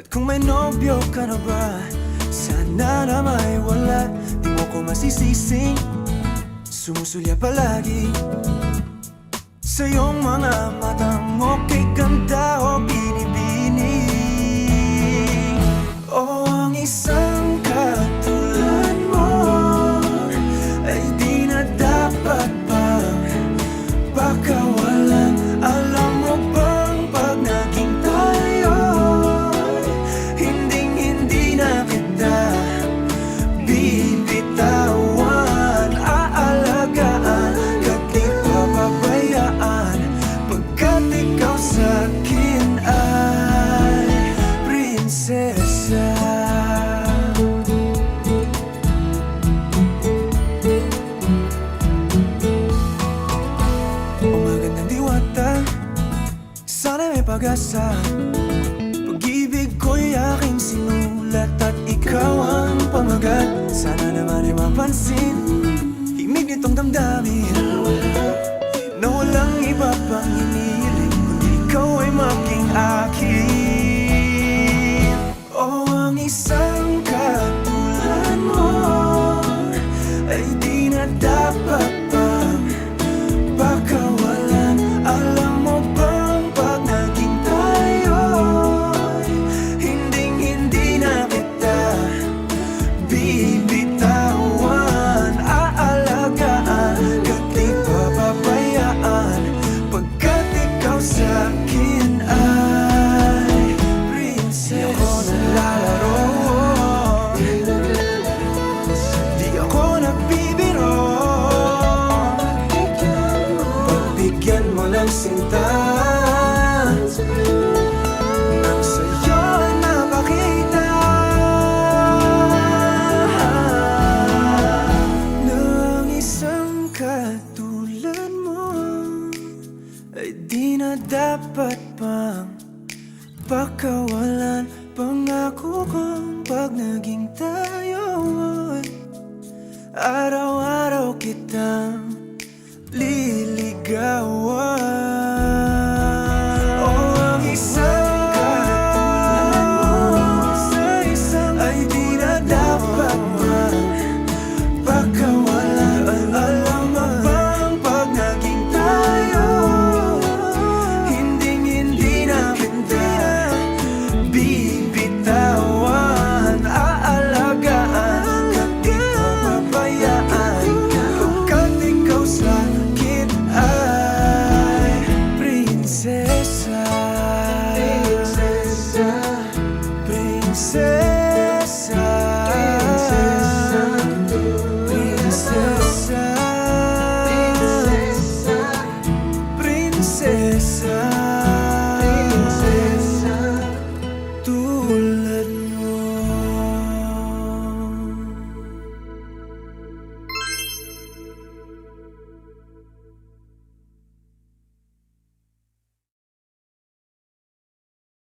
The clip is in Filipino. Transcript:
Kung may nobyo ka na ba, sana na may wala. Di mo ko masisising sumusulya palagi sa iyong mga mata mo. Kay ganda o binibini, o ang isang katulad mo ay di na dapat pang pakawalan. Alam mo bang pag naging tayo, hinding-hindi na kita bibitawan. Aalagaan ka't di papabayaan, pagkat ikaw sa'kin ay prinsesa. Sana may pag-asa, pag-ibig ko'y aking sinulat at ikaw ang pamagat. Sana naman ay mapansin himig nitong damdamin na walang iba pang hinihiling kundi ikaw ay maging akin. O ang isang katulad mo ay di na dapat pang pakawalan. Alam mo ba bibitawan, aalagaan ka't di papabayaan, pagkat ikaw sa'kin ay prinsesa. Di ako naglalaro, di ako nagbibiro. Pagbigyan mo ng sinta, nang sa'yo napakita katulad mo ay di na dapat pang pakawalan. Pangako kong pag naging tayo ay araw